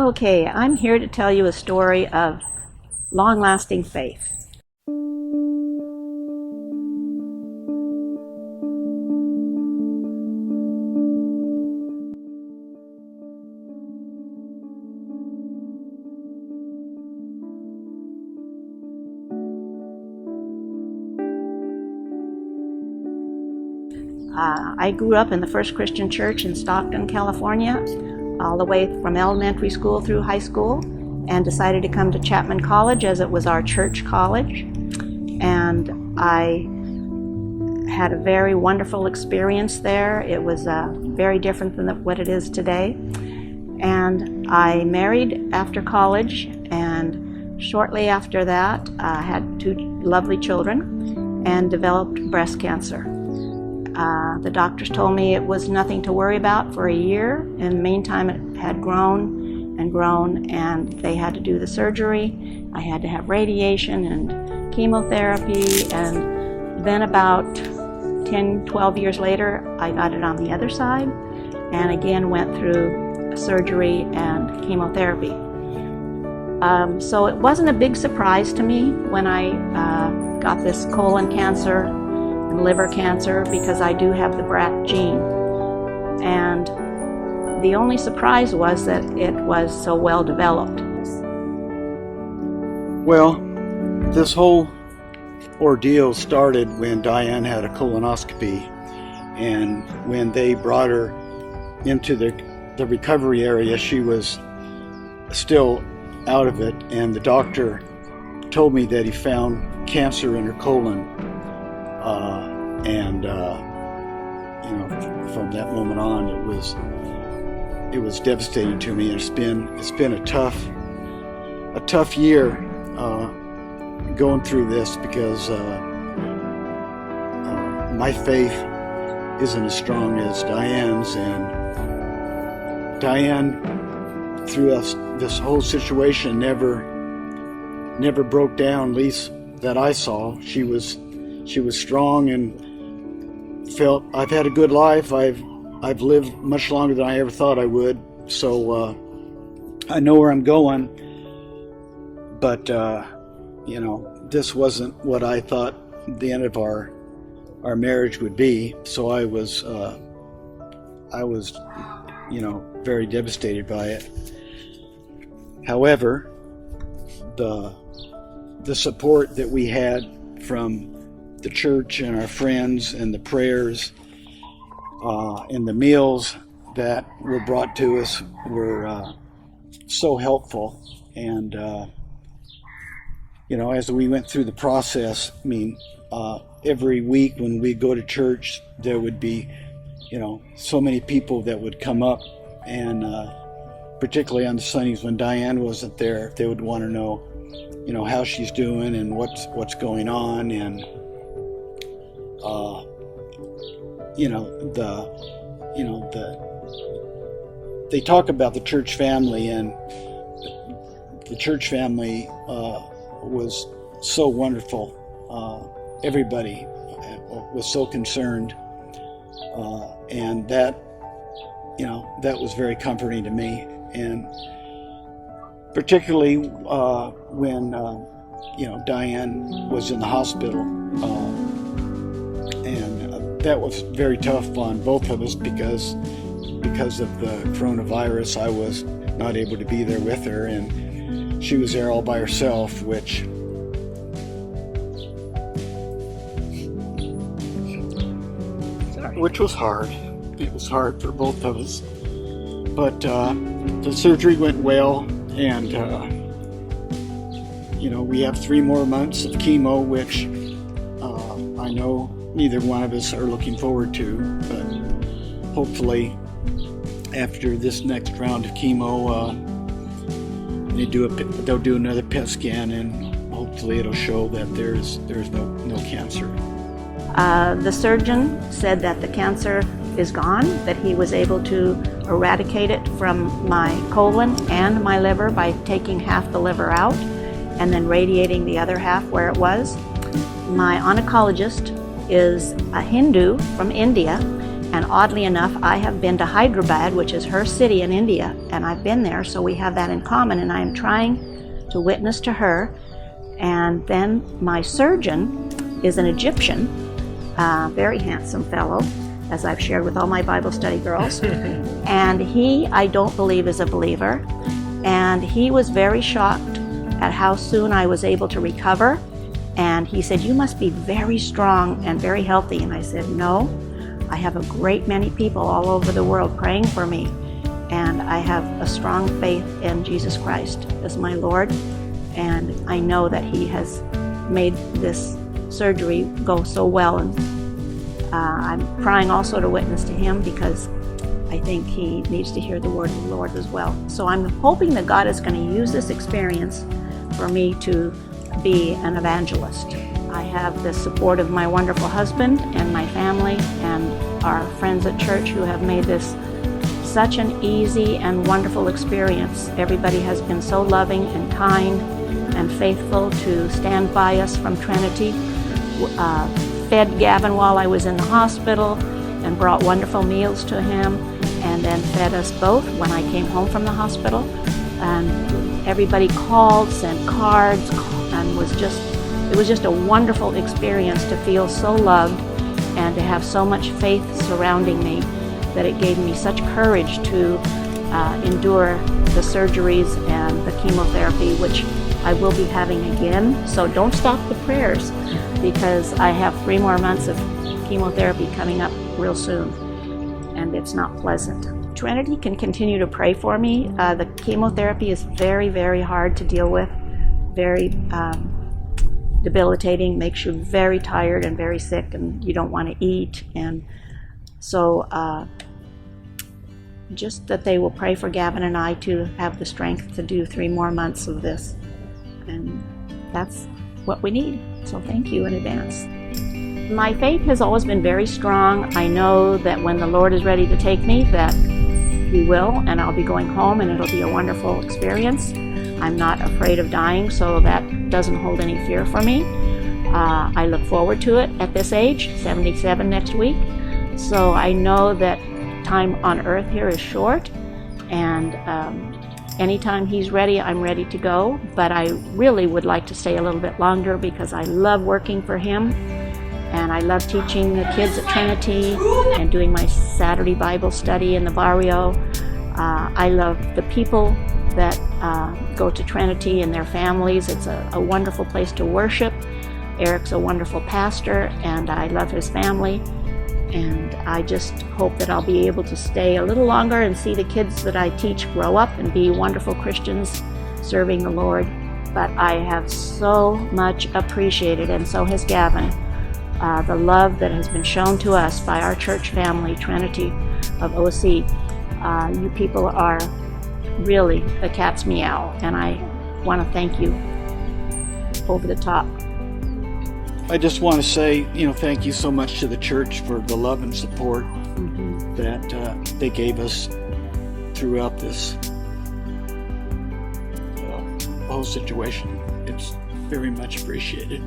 Okay, I'm here to tell you a story of long-lasting faith. I grew up in the First Christian Church in Stockton, California, all the way from elementary school through high school, and decided to come to Chapman College as it was our church college. And I had a very wonderful experience there. It was very different than what it is today. And I married after college, and shortly after that I had 2 lovely children and developed breast cancer. The doctors told me it was nothing to worry about for a year. In the meantime, it had grown and grown, and they had to do the surgery. I had to have radiation and chemotherapy, and then about 10, 12 years later, I got it on the other side, and again went through surgery and chemotherapy. So it wasn't a big surprise to me when I got this colon cancer and liver cancer, because I do have the BRCA gene. And the only surprise was that it was so well developed. Well, this whole ordeal started when Diane had a colonoscopy, and when they brought her into the recovery area, she was still out of it, and the doctor told me that he found cancer in her colon. From that moment on, it was devastating to me. It's been a tough year going through this, because my faith isn't as strong as Diane's, and Diane, through this whole situation, never broke down. At least that I saw. She was strong and felt I've had a good life. I've lived much longer than I ever thought I would. So I know where I'm going. But this wasn't what I thought the end of our marriage would be. So I was very devastated by it. However, the support that we had from the church and our friends, and the prayers and the meals that were brought to us were so helpful. And as we went through the process, every week when we go to church, there would be so many people that would come up, and particularly on the Sundays when Diane wasn't there, they would want to know how she's doing and what's going on. And they talk about the church family, and the church family was so wonderful. Everybody was so concerned, and that was very comforting to me. And particularly when Diane was in the hospital, and that was very tough on both of us, because of the coronavirus. I was not able to be there with her, and she was there all by herself, which was hard. It was hard for both of us. But the surgery went well, and we have 3 more months of chemo, which I know neither one of us are looking forward to, but hopefully after this next round of chemo, they'll do another PET scan, and hopefully it'll show that there's no cancer. The surgeon said that the cancer is gone, that he was able to eradicate it from my colon and my liver by taking half the liver out and then radiating the other half where it was. My oncologist is a Hindu from India, And oddly enough, I have been to Hyderabad, which is her city in India, and I've been there, so we have that in common, and I am trying to witness to her. And then my surgeon is an Egyptian, very handsome fellow, as I've shared with all my Bible study girls. And he, I don't believe, is a believer. And he was very shocked at how soon I was able to recover. And he said, "You must be very strong and very healthy." And I said, "No, I have a great many people all over the world praying for me. And I have a strong faith in Jesus Christ as my Lord. And I know that he has made this surgery go so well." And I'm trying also to witness to him because I think he needs to hear the word of the Lord as well. So I'm hoping that God is going to use this experience for me to be an evangelist. I have the support of my wonderful husband and my family and our friends at church who have made this such an easy and wonderful experience. Everybody has been so loving and kind and faithful to stand by us from Trinity. Fed Gavin while I was in the hospital and brought wonderful meals to him, and then fed us both when I came home from the hospital. And everybody called, sent cards, and it was just a wonderful experience to feel so loved and to have so much faith surrounding me that it gave me such courage to endure the surgeries and the chemotherapy, which I will be having again. So don't stop the prayers, because I have 3 more months of chemotherapy coming up real soon, and it's not pleasant. Trinity can continue to pray for me. The chemotherapy is very, very hard to deal with, very debilitating, makes you very tired and very sick, and you don't want to eat. And so just that they will pray for Gavin and I to have the strength to do 3 more months of this. And that's what we need. So thank you in advance. My faith has always been very strong. I know that when the Lord is ready to take me, that he will, and I'll be going home, and it'll be a wonderful experience. I'm not afraid of dying, so that doesn't hold any fear for me. I look forward to it at this age, 77 next week. So I know that time on earth here is short, and anytime he's ready, I'm ready to go. But I really would like to stay a little bit longer because I love working for him, and I love teaching the kids at Trinity and doing my Saturday Bible study in the barrio. I love the people that go to Trinity and their families. It's a wonderful place to worship. Eric's a wonderful pastor, and I love his family. And I just hope that I'll be able to stay a little longer and see the kids that I teach grow up and be wonderful Christians serving the Lord. But I have so much appreciated, and so has Gavin, the love that has been shown to us by our church family, Trinity of OC. You people are really the cat's meow, and I want to thank you over the top. I just want to say, thank you so much to the church for the love and support that they gave us throughout this whole situation. It's very much appreciated.